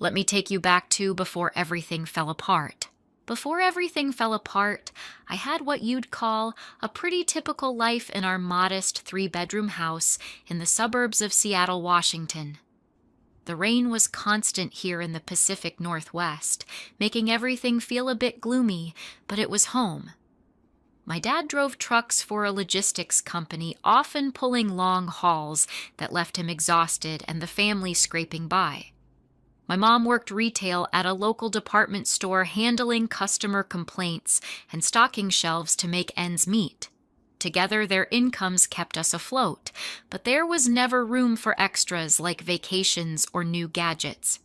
Let me take you back to before everything fell apart. Before everything fell apart, I had what you'd call a pretty typical life in our modest 3-bedroom house in the suburbs of Seattle, Washington. The rain was constant here in the Pacific Northwest, making everything feel a bit gloomy, but it was home. My dad drove trucks for a logistics company, often pulling long hauls that left him exhausted and the family scraping by. My mom worked retail at a local department store, handling customer complaints and stocking shelves to make ends meet. Together, their incomes kept us afloat, but there was never room for extras like vacations or new gadgets.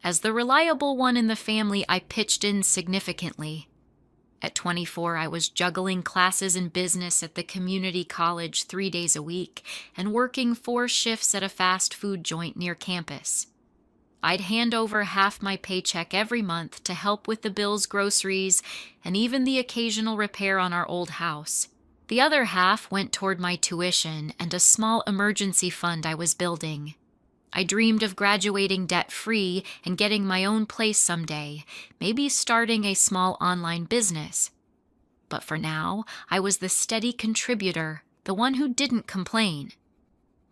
As the reliable one in the family, I pitched in significantly. At 24, I was juggling classes in business at the community college 3 days a week and working 4 shifts at a fast food joint near campus. I'd hand over half my paycheck every month to help with the bills, groceries, and even the occasional repair on our old house. The other half went toward my tuition and a small emergency fund I was building. I dreamed of graduating debt-free and getting my own place someday, maybe starting a small online business. But for now, I was the steady contributor, the one who didn't complain.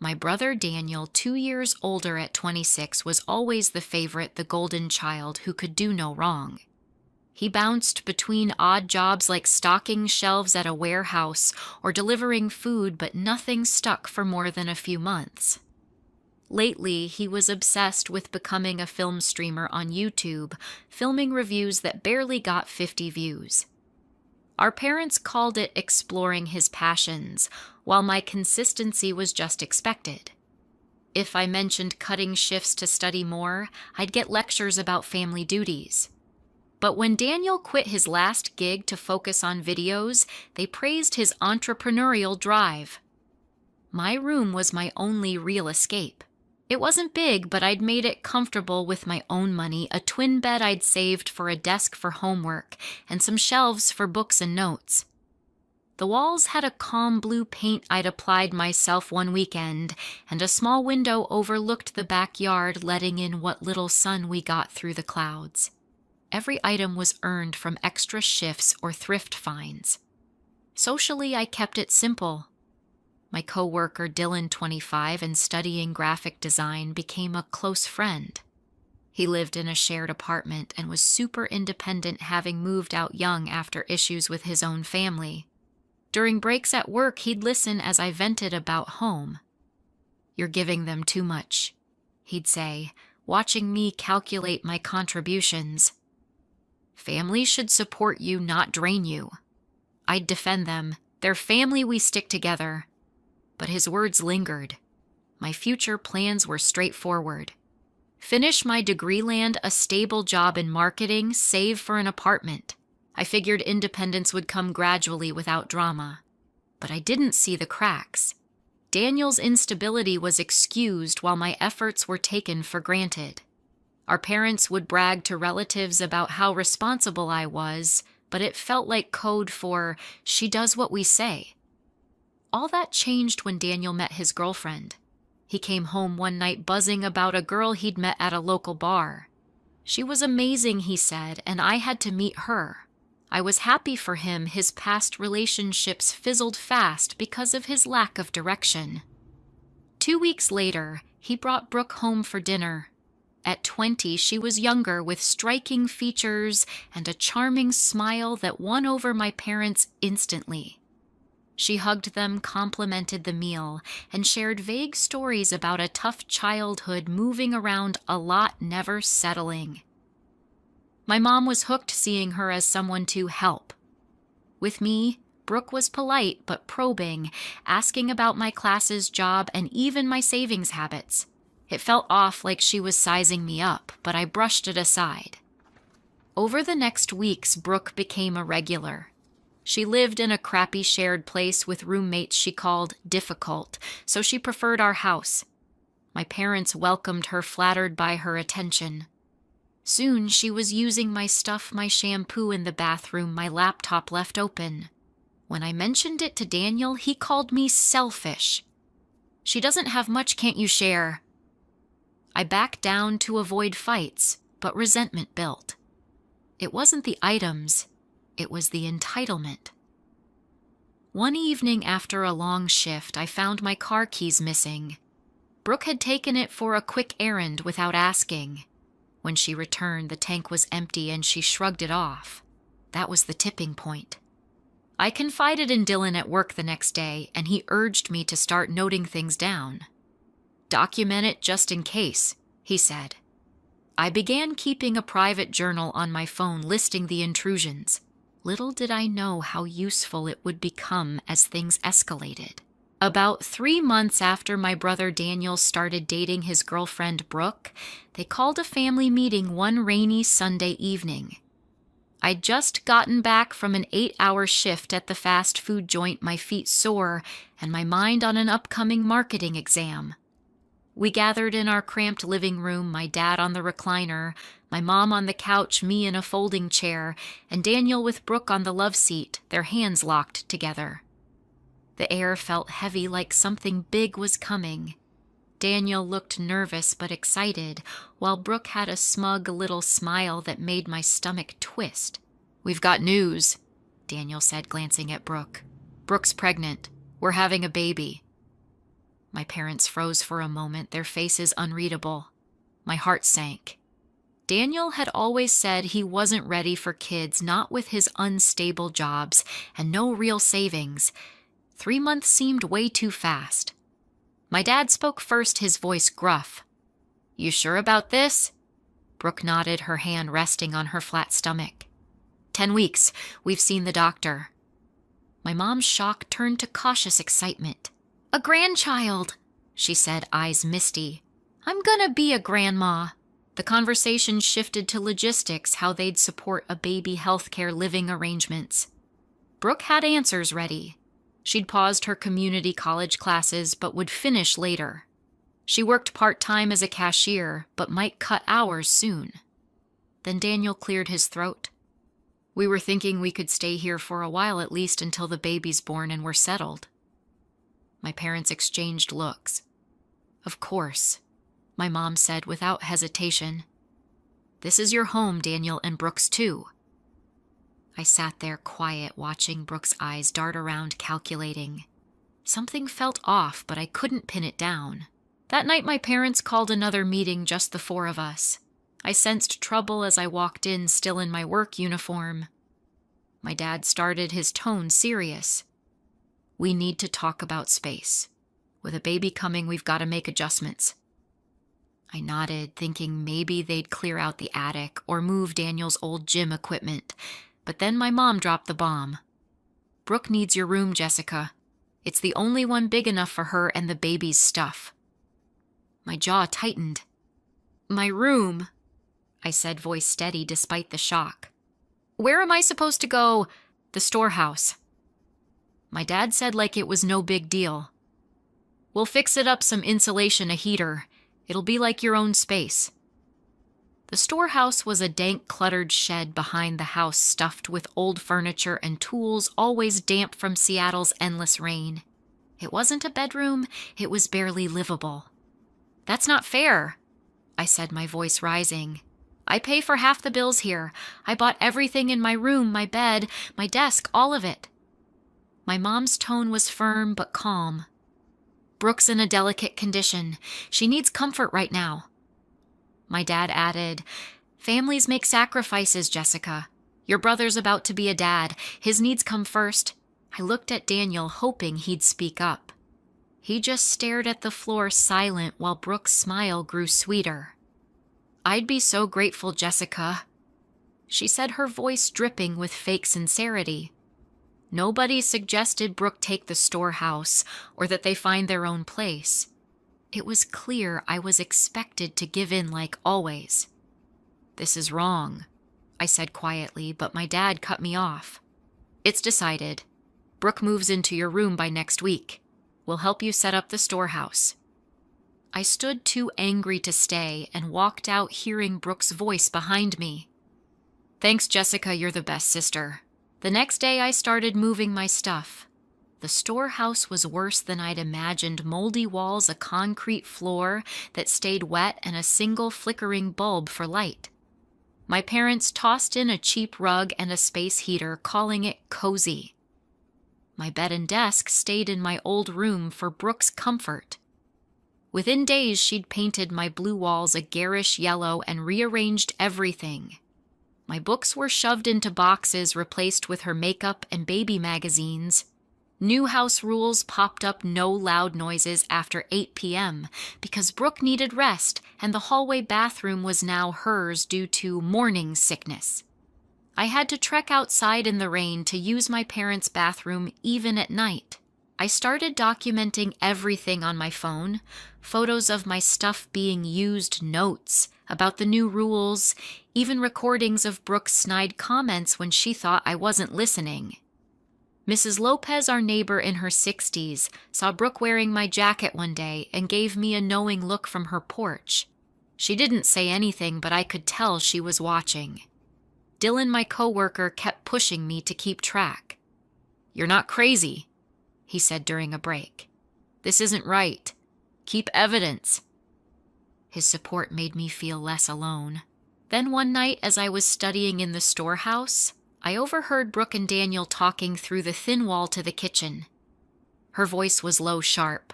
My brother Daniel, 2 years older at 26, was always the favorite, the golden child who could do no wrong. He bounced between odd jobs like stocking shelves at a warehouse or delivering food, but nothing stuck for more than a few months. Lately, he was obsessed with becoming a film streamer on YouTube, filming reviews that barely got 50 views. Our parents called it exploring his passions, while my consistency was just expected. If I mentioned cutting shifts to study more, I'd get lectures about family duties. But when Daniel quit his last gig to focus on videos, they praised his entrepreneurial drive. My room was my only real escape. It wasn't big, but I'd made it comfortable with my own money, a twin bed I'd saved for a desk for homework, and some shelves for books and notes. The walls had a calm blue paint I'd applied myself one weekend, and a small window overlooked the backyard, letting in what little sun we got through the clouds. Every item was earned from extra shifts or thrift finds. Socially, I kept it simple. My coworker, Dylan, 25, and studying graphic design, became a close friend. He lived in a shared apartment and was super independent, having moved out young after issues with his own family. During breaks at work, he'd listen as I vented about home. "You're giving them too much," he'd say, watching me calculate my contributions. "Family should support you, not drain you." I'd defend them. "They're family, we stick together." But his words lingered. My future plans were straightforward. Finish my degree, land a stable job in marketing, save for an apartment. I figured independence would come gradually without drama. But I didn't see the cracks. Daniel's instability was excused while my efforts were taken for granted. Our parents would brag to relatives about how responsible I was, but it felt like code for, "She does what we say." All that changed when Daniel met his girlfriend. He came home one night buzzing about a girl he'd met at a local bar. She was amazing, he said, and I had to meet her. I was happy for him. His past relationships fizzled fast because of his lack of direction. 2 weeks later, he brought Brooke home for dinner. At 20, she was younger, with striking features and a charming smile that won over my parents instantly. She hugged them, complimented the meal, and shared vague stories about a tough childhood, moving around a lot, never settling. My mom was hooked, seeing her as someone to help. With me, Brooke was polite but probing, asking about my classes, job, and even my savings habits. It felt off, like she was sizing me up, but I brushed it aside. Over the next weeks, Brooke became a regular. She lived in a crappy shared place with roommates she called difficult, so she preferred our house. My parents welcomed her, flattered by her attention. Soon she was using my stuff, my shampoo in the bathroom, my laptop left open. When I mentioned it to Daniel, he called me selfish. "She doesn't have much, can't you share?" I backed down to avoid fights, but resentment built. It wasn't the items, it was the entitlement. One evening after a long shift, I found my car keys missing. Brooke had taken it for a quick errand without asking. When she returned, the tank was empty and she shrugged it off. That was the tipping point. I confided in Dylan at work the next day, and he urged me to start noting things down. "Document it just in case," he said. I began keeping a private journal on my phone listing the intrusions. Little did I know how useful it would become as things escalated. About 3 months after my brother Daniel started dating his girlfriend Brooke, they called a family meeting one rainy Sunday evening. I'd just gotten back from an 8-hour shift at the fast food joint, my feet sore, and my mind on an upcoming marketing exam. We gathered in our cramped living room, my dad on the recliner, my mom on the couch, me in a folding chair, and Daniel with Brooke on the love seat, their hands locked together. The air felt heavy, like something big was coming. Daniel looked nervous but excited, while Brooke had a smug little smile that made my stomach twist. "We've got news," Daniel said, glancing at Brooke. "Brooke's pregnant. We're having a baby." My parents froze for a moment, their faces unreadable. My heart sank. Daniel had always said he wasn't ready for kids, not with his unstable jobs and no real savings. 3 months seemed way too fast. My dad spoke first, his voice gruff. "You sure about this?" Brooke nodded, her hand resting on her flat stomach. 10 weeks. We've seen the doctor." My mom's shock turned to cautious excitement. "A grandchild," she said, eyes misty. "I'm gonna be a grandma." The conversation shifted to logistics, how they'd support a baby healthcare living arrangements. Brooke had answers ready. She'd paused her community college classes but would finish later. She worked part-time as a cashier but might cut hours soon. Then Daniel cleared his throat. "We were thinking we could stay here for a while, at least until the baby's born and we're settled." My parents exchanged looks. "Of course," my mom said without hesitation. "This is your home, Daniel, and Brooke's too." I sat there quiet, watching Brooke's eyes dart around, calculating. Something felt off, but I couldn't pin it down. That night my parents called another meeting, just the 4 of us. I sensed trouble as I walked in, still in my work uniform. My dad started, his tone serious. "We need to talk about space. With a baby coming, we've got to make adjustments." I nodded, thinking maybe they'd clear out the attic or move Daniel's old gym equipment. But then my mom dropped the bomb. "Brooke needs your room, Jessica. It's the only one big enough for her and the baby's stuff." My jaw tightened. "My room," I said, voice steady despite the shock. "Where am I supposed to go?" "The storehouse." My dad said like it was no big deal. "We'll fix it up, some insulation, a heater. It'll be like your own space." The storehouse was a dank, cluttered shed behind the house, stuffed with old furniture and tools, always damp from Seattle's endless rain. It wasn't a bedroom, it was barely livable. "That's not fair," I said, my voice rising. "I pay for half the bills here. I bought everything in my room, my bed, my desk, all of it." My mom's tone was firm but calm. "Brooke's in a delicate condition. She needs comfort right now." My dad added, "Families make sacrifices, Jessica. Your brother's about to be a dad. His needs come first." I looked at Daniel, hoping he'd speak up. He just stared at the floor, silent, while Brooke's smile grew sweeter. "I'd be so grateful, Jessica," she said, her voice dripping with fake sincerity. Nobody suggested Brooke take the storehouse or that they find their own place. It was clear I was expected to give in like always. "This is wrong," I said quietly, but my dad cut me off. "It's decided. Brooke moves into your room by next week. We'll help you set up the storehouse." I stood too angry to stay and walked out, hearing Brooke's voice behind me. "Thanks, Jessica, you're the best sister." The next day I started moving my stuff. The storehouse was worse than I'd imagined, moldy walls, a concrete floor that stayed wet, and a single flickering bulb for light. My parents tossed in a cheap rug and a space heater, calling it cozy. My bed and desk stayed in my old room for Brooke's comfort. Within days, she'd painted my blue walls a garish yellow and rearranged everything. My books were shoved into boxes replaced with her makeup and baby magazines. New house rules popped up: no loud noises after 8 p.m. because Brooke needed rest and the hallway bathroom was now hers due to morning sickness. I had to trek outside in the rain to use my parents' bathroom even at night. I started documenting everything on my phone: photos of my stuff being used, notes about the new rules, even recordings of Brooke's snide comments when she thought I wasn't listening. Mrs. Lopez, our neighbor in her 60s, saw Brooke wearing my jacket one day and gave me a knowing look from her porch. She didn't say anything, but I could tell she was watching. Dylan, my coworker, kept pushing me to keep track. "You're not crazy," he said during a break. "This isn't right. Keep evidence." His support made me feel less alone. Then one night, as I was studying in the storehouse, I overheard Brooke and Daniel talking through the thin wall to the kitchen. Her voice was low, sharp.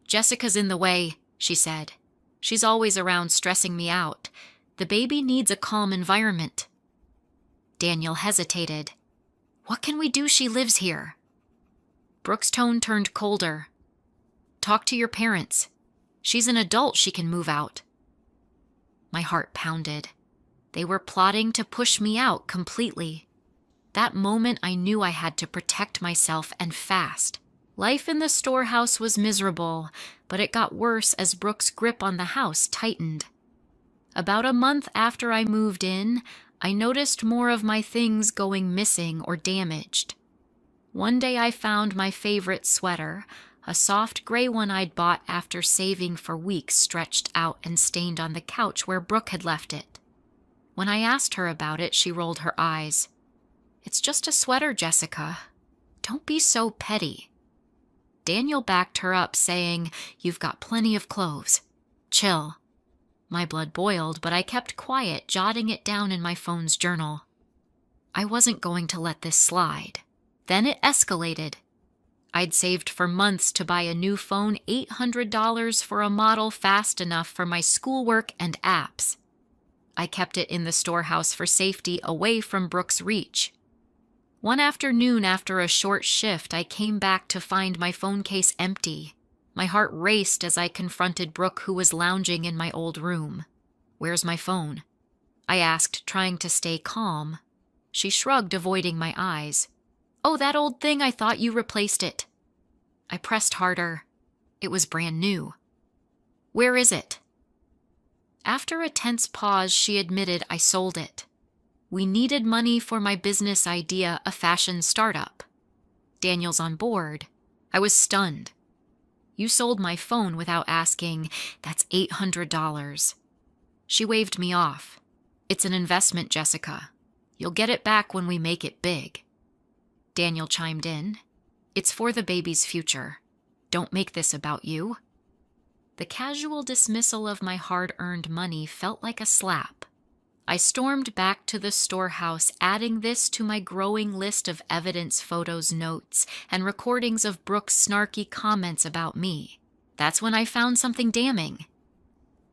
"Jessica's in the way," she said. "She's always around stressing me out. The baby needs a calm environment." Daniel hesitated. "What can we do? She lives here." Brooke's tone turned colder. "Talk to your parents. She's an adult, she can move out." My heart pounded. They were plotting to push me out completely. That moment I knew I had to protect myself, and fast. Life in the storehouse was miserable, but it got worse as Brooke's grip on the house tightened. About a month after I moved in, I noticed more of my things going missing or damaged. One day I found my favorite sweater, a soft gray one I'd bought after saving for weeks, stretched out and stained on the couch where Brooke had left it. When I asked her about it, she rolled her eyes. "It's just a sweater, Jessica. Don't be so petty." Daniel backed her up, saying, "You've got plenty of clothes. Chill." My blood boiled, but I kept quiet, jotting it down in my phone's journal. I wasn't going to let this slide. Then it escalated. I'd saved for months to buy a new phone, $800 for a model fast enough for my schoolwork and apps. I kept it in the storehouse for safety, away from Brooke's reach. One afternoon after a short shift, I came back to find my phone case empty. My heart raced as I confronted Brooke, who was lounging in my old room. "Where's my phone?" I asked, trying to stay calm. She shrugged, avoiding my eyes. "Oh, that old thing, I thought you replaced it." I pressed harder. It was brand new. "Where is it?" After a tense pause, she admitted I sold it. We needed money for my business idea, a fashion startup. Daniel's on board. I was stunned. "You sold my phone without asking. That's $800. She waved me off. "It's an investment, Jessica. You'll get it back when we make it big." Daniel chimed in. "It's for the baby's future. Don't make this about you." The casual dismissal of my hard-earned money felt like a slap. I stormed back to the storehouse, adding this to my growing list of evidence, photos, notes, and recordings of Brooke's snarky comments about me. That's when I found something damning.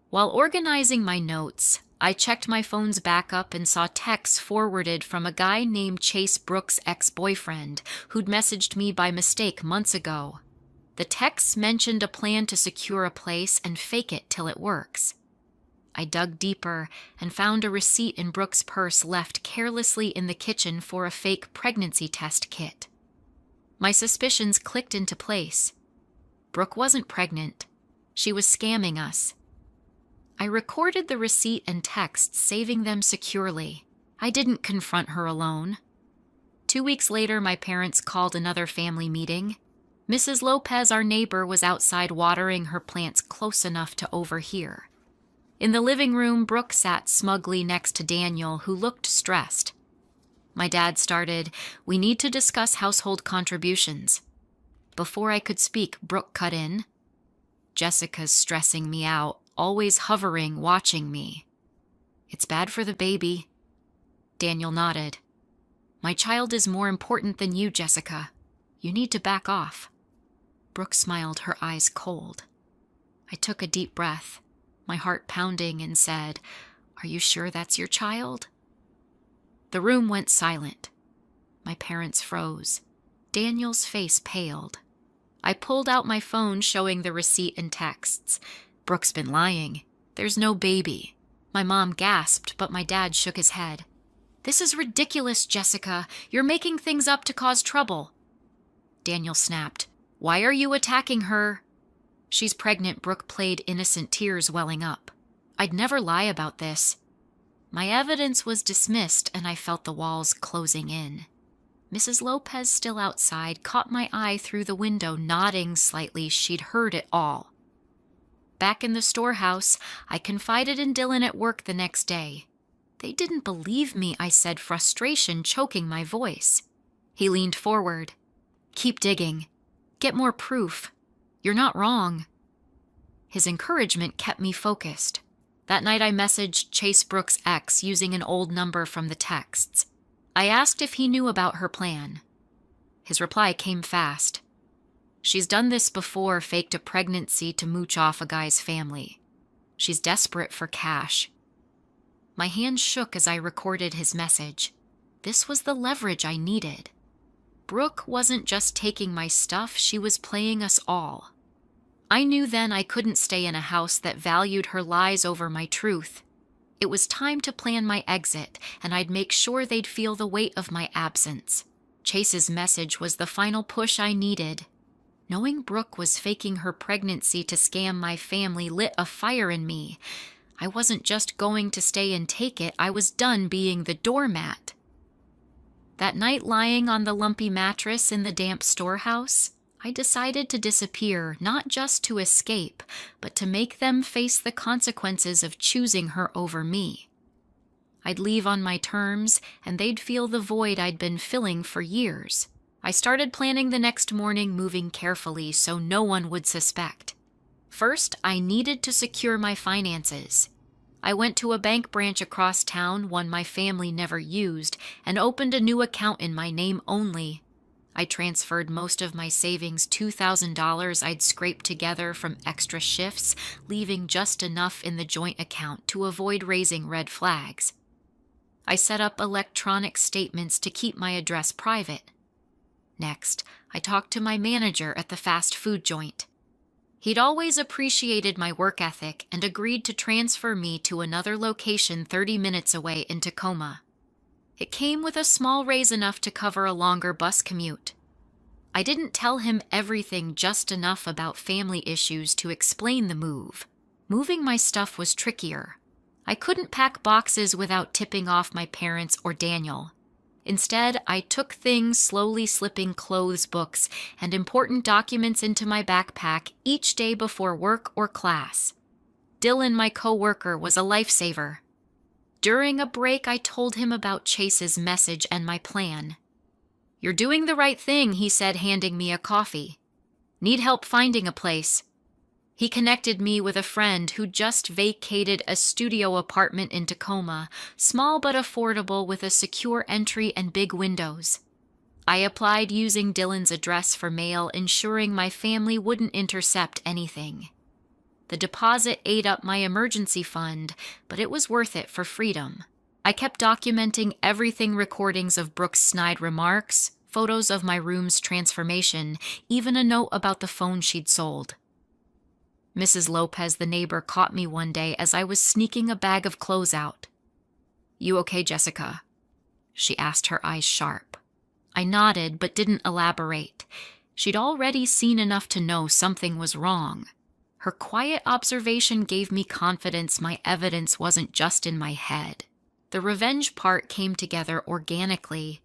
While organizing my notes, I checked my phone's backup and saw texts forwarded from a guy named Chase, Brooke's ex-boyfriend, who'd messaged me by mistake months ago. The texts mentioned a plan to secure a place and fake it till it works. I dug deeper and found a receipt in Brooke's purse left carelessly in the kitchen for a fake pregnancy test kit. My suspicions clicked into place. Brooke wasn't pregnant. She was scamming us. I recorded the receipt and texts, saving them securely. I didn't confront her alone. 2 weeks later, my parents called another family meeting. Mrs. Lopez, our neighbor, was outside watering her plants close enough to overhear. In the living room, Brooke sat smugly next to Daniel, who looked stressed. My dad started, "We need to discuss household contributions." Before I could speak, Brooke cut in. "Jessica's stressing me out, always hovering, watching me. It's bad for the baby. Daniel nodded. My child is more important than you, Jessica. You need to back off. Brooke smiled, her eyes cold. I took a deep breath, my heart pounding, and said, Are you sure that's your child? The room went silent. My parents froze. Daniel's face paled. I pulled out my phone, showing the receipt and texts. Brooke's been lying. There's no baby. My mom gasped, but my dad shook his head. This is ridiculous, Jessica. You're making things up to cause trouble. Daniel snapped. Why are you attacking her? She's pregnant, Brooke played, innocent tears welling up. I'd never lie about this. My evidence was dismissed, and I felt the walls closing in. Mrs. Lopez, still outside, caught my eye through the window, nodding slightly. She'd heard it all. Back in the storehouse, I confided in Dylan at work the next day. They didn't believe me, I said, frustration choking my voice. He leaned forward. Keep digging. Get more proof. You're not wrong. His encouragement kept me focused. That night I messaged Chase Brooks' ex using an old number from the texts. I asked if he knew about her plan. His reply came fast. She's done this before, faked a pregnancy to mooch off a guy's family. She's desperate for cash. My hand shook as I recorded his message. This was the leverage I needed. Brooke wasn't just taking my stuff, she was playing us all. I knew then I couldn't stay in a house that valued her lies over my truth. It was time to plan my exit, and I'd make sure they'd feel the weight of my absence. Chase's message was the final push I needed. Knowing Brooke was faking her pregnancy to scam my family lit a fire in me. I wasn't just going to stay and take it, I was done being the doormat. That night, lying on the lumpy mattress in the damp storehouse, I decided to disappear, not just to escape, but to make them face the consequences of choosing her over me. I'd leave on my terms, and they'd feel the void I'd been filling for years. I started planning the next morning, moving carefully so no one would suspect. First, I needed to secure my finances. I went to a bank branch across town, one my family never used, and opened a new account in my name only. I transferred most of my savings, $2,000 I'd scraped together from extra shifts, leaving just enough in the joint account to avoid raising red flags. I set up electronic statements to keep my address private. Next, I talked to my manager at the fast food joint. He'd always appreciated my work ethic and agreed to transfer me to another location 30 minutes away in Tacoma. It came with a small raise enough to cover a longer bus commute. I didn't tell him everything, just enough about family issues to explain the move. Moving my stuff was trickier. I couldn't pack boxes without tipping off my parents or Daniel. Instead, I took things, slowly slipping clothes, books, and important documents into my backpack each day before work or class. Dylan, my coworker, was a lifesaver. During a break, I told him about Chase's message and my plan. "You're doing the right thing," he said, handing me a coffee. "Need help finding a place?" He connected me with a friend who just vacated a studio apartment in Tacoma, small but affordable with a secure entry and big windows. I applied using Dylan's address for mail, ensuring my family wouldn't intercept anything. The deposit ate up my emergency fund, but it was worth it for freedom. I kept documenting everything, recordings of Brooke's snide remarks, photos of my room's transformation, even a note about the phone she'd sold. Mrs. Lopez, the neighbor, caught me one day as I was sneaking a bag of clothes out. "You okay, Jessica?" she asked, her eyes sharp. I nodded, but didn't elaborate. She'd already seen enough to know something was wrong. Her quiet observation gave me confidence my evidence wasn't just in my head. The revenge part came together organically.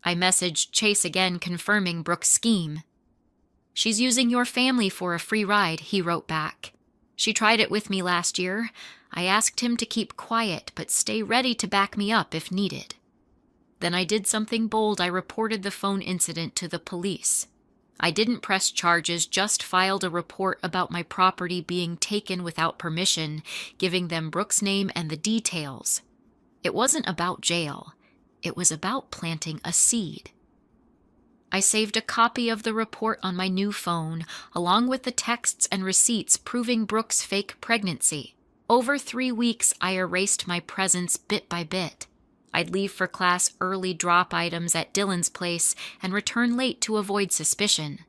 I messaged Chase again, confirming Brooke's scheme. "She's using your family for a free ride," he wrote back. "She tried it with me last year. I asked him to keep quiet, but stay ready to back me up if needed." Then I did something bold. I reported the phone incident to the police. I didn't press charges, just filed a report about my property being taken without permission, giving them Brooke's name and the details. It wasn't about jail. It was about planting a seed. I saved a copy of the report on my new phone, along with the texts and receipts proving Brooke's fake pregnancy. Over 3 weeks, I erased my presence bit by bit. I'd leave for class early, drop items at Dylan's place, and return late to avoid suspicion.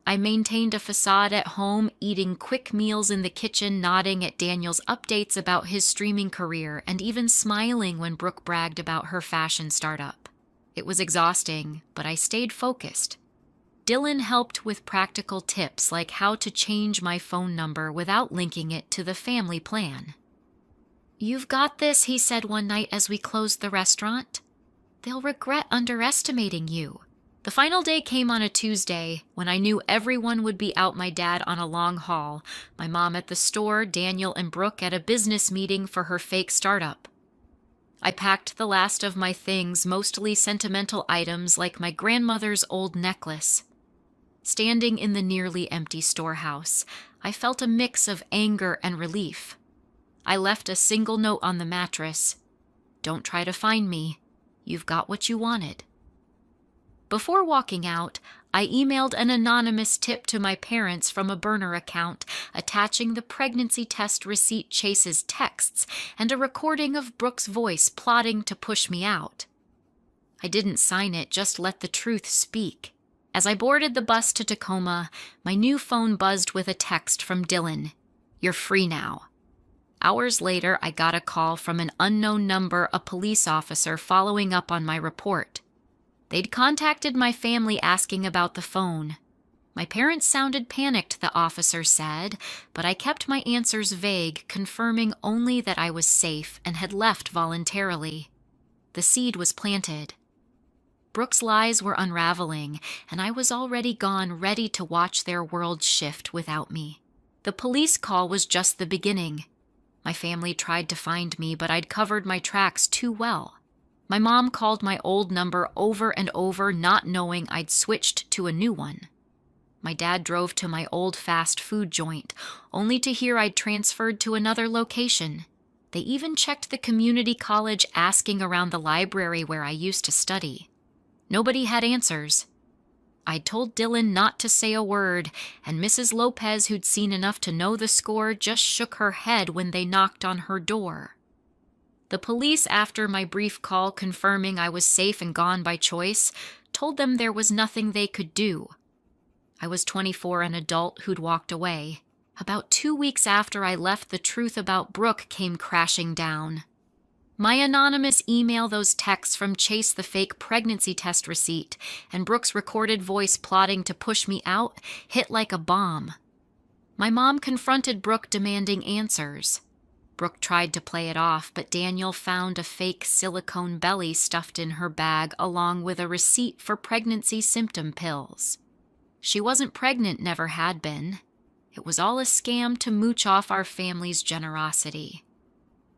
I maintained a facade at home, eating quick meals in the kitchen, nodding at Daniel's updates about his streaming career, and even smiling when Brooke bragged about her fashion startup. It was exhausting, but I stayed focused. Dylan helped with practical tips like how to change my phone number without linking it to the family plan. "You've got this," he said one night as we closed the restaurant. "They'll regret underestimating you." The final day came on a Tuesday, when I knew everyone would be out, my dad on a long haul, my mom at the store, Daniel and Brooke at a business meeting for her fake startup. I packed the last of my things, mostly sentimental items like my grandmother's old necklace. Standing in the nearly empty storehouse, I felt a mix of anger and relief. I left a single note on the mattress. "Don't try to find me. You've got what you wanted." Before walking out, I emailed an anonymous tip to my parents from a burner account, attaching the pregnancy test receipt Chase's texts and a recording of Brooke's voice plotting to push me out. I didn't sign it, just let the truth speak. As I boarded the bus to Tacoma, my new phone buzzed with a text from Dylan. "You're free now." Hours later, I got a call from an unknown number, a police officer following up on my report. They'd contacted my family asking about the phone. My parents sounded panicked, the officer said, but I kept my answers vague, confirming only that I was safe and had left voluntarily. The seed was planted. Brooke's lies were unraveling, and I was already gone, ready to watch their world shift without me. The police call was just the beginning. My family tried to find me, but I'd covered my tracks too well. My mom called my old number over and over, not knowing I'd switched to a new one. My dad drove to my old fast food joint, only to hear I'd transferred to another location. They even checked the community college, asking around the library where I used to study. Nobody had answers. I'd told Dylan not to say a word, and Mrs. Lopez, who'd seen enough to know the score, just shook her head when they knocked on her door. The police, after my brief call confirming I was safe and gone by choice, told them there was nothing they could do. I was 24, an adult who'd walked away. About 2 weeks after I left, the truth about Brooke came crashing down. My anonymous email, those texts from Chase, the fake pregnancy test receipt, and Brooke's recorded voice plotting to push me out hit like a bomb. My mom confronted Brooke, demanding answers. Brooke tried to play it off, but Daniel found a fake silicone belly stuffed in her bag, along with a receipt for pregnancy symptom pills. She wasn't pregnant, never had been. It was all a scam to mooch off our family's generosity.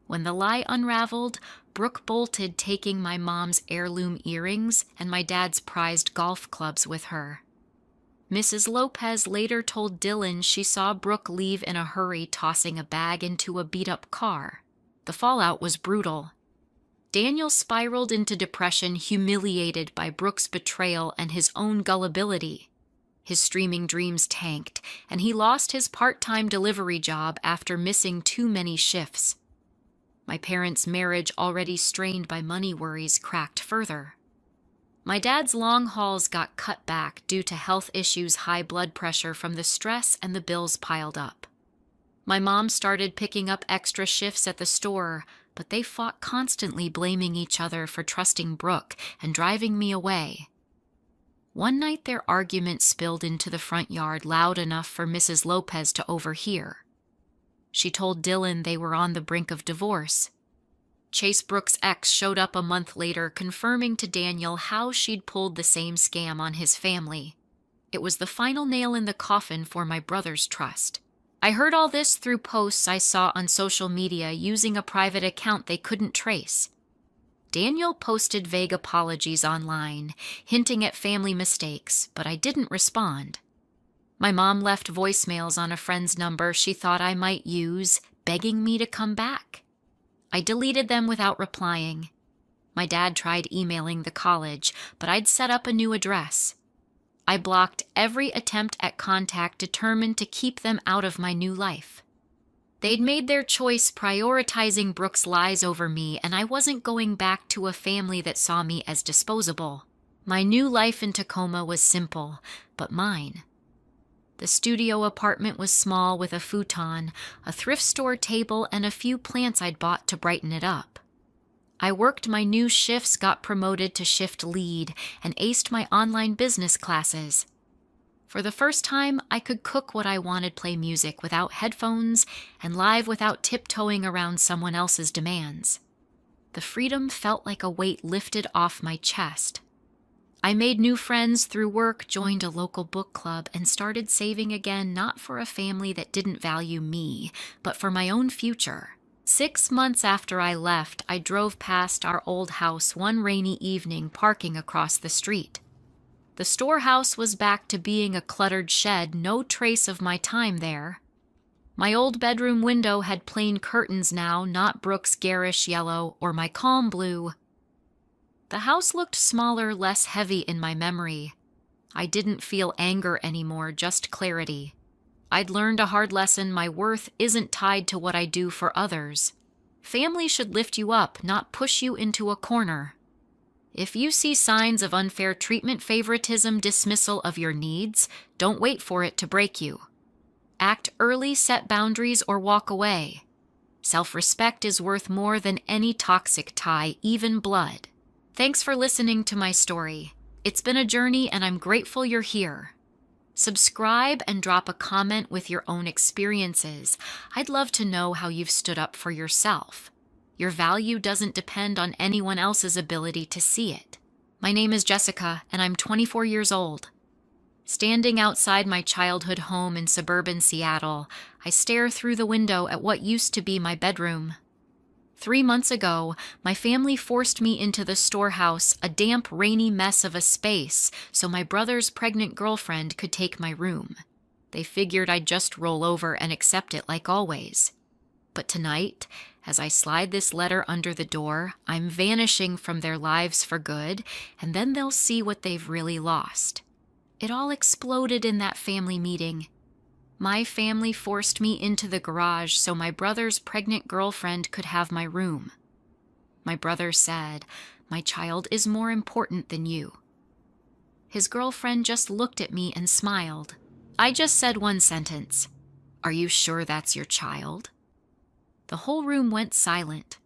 When the lie unraveled, Brooke bolted, taking my mom's heirloom earrings and my dad's prized golf clubs with her. Mrs. Lopez later told Dylan she saw Brooke leave in a hurry, tossing a bag into a beat-up car. The fallout was brutal. Daniel spiraled into depression, humiliated by Brooke's betrayal and his own gullibility. His streaming dreams tanked, and he lost his part-time delivery job after missing too many shifts. My parents' marriage, already strained by money worries, cracked further. My dad's long hauls got cut back due to health issues, high blood pressure from the stress, and the bills piled up. My mom started picking up extra shifts at the store, but they fought constantly, blaming each other for trusting Brooke and driving me away. One night their argument spilled into the front yard, loud enough for Mrs. Lopez to overhear. She told Dylan they were on the brink of divorce. Chase, Brooke's ex, showed up a month later, confirming to Daniel how she'd pulled the same scam on his family. It was the final nail in the coffin for my brother's trust. I heard all this through posts I saw on social media using a private account they couldn't trace. Daniel posted vague apologies online, hinting at family mistakes, but I didn't respond. My mom left voicemails on a friend's number she thought I might use, begging me to come back. I deleted them without replying. My dad tried emailing the college, but I'd set up a new address. I blocked every attempt at contact, determined to keep them out of my new life. They'd made their choice prioritizing Brooke's lies over me, and I wasn't going back to a family that saw me as disposable. My new life in Tacoma was simple, but mine. The studio apartment was small with a futon, a thrift store table, and a few plants I'd bought to brighten it up. I worked my new shifts, got promoted to shift lead, and aced my online business classes. For the first time, I could cook what I wanted, play music without headphones, and live without tiptoeing around someone else's demands. The freedom felt like a weight lifted off my chest. I made new friends through work, joined a local book club, and started saving again, not for a family that didn't value me, but for my own future. 6 months after I left, I drove past our old house one rainy evening, parking across the street. The storehouse was back to being a cluttered shed, no trace of my time there. My old bedroom window had plain curtains now, not Brooke's garish yellow or my calm blue. The house looked smaller, less heavy in my memory. I didn't feel anger anymore, just clarity. I'd learned a hard lesson: my worth isn't tied to what I do for others. Family should lift you up, not push you into a corner. If you see signs of unfair treatment, favoritism, dismissal of your needs, don't wait for it to break you. Act early, set boundaries, or walk away. Self-respect is worth more than any toxic tie, even blood. Thanks for listening to my story. It's been a journey, and I'm grateful you're here. Subscribe and drop a comment with your own experiences. I'd love to know how you've stood up for yourself. Your value doesn't depend on anyone else's ability to see it. My name is Jessica, and I'm 24 years old. Standing outside my childhood home in suburban Seattle, I stare through the window at what used to be my bedroom. 3 months ago, my family forced me into the storehouse, a damp, rainy mess of a space, so my brother's pregnant girlfriend could take my room. They figured I'd just roll over and accept it like always. But tonight, as I slide this letter under the door, I'm vanishing from their lives for good, and then they'll see what they've really lost. It all exploded in that family meeting. My family forced me into the garage so my brother's pregnant girlfriend could have my room. My brother said, "My child is more important than you." His girlfriend just looked at me and smiled. I just said one sentence: "Are you sure that's your child?" The whole room went silent.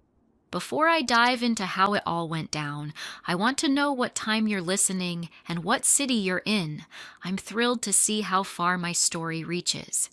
Before I dive into how it all went down, I want to know what time you're listening and what city you're in. I'm thrilled to see how far my story reaches.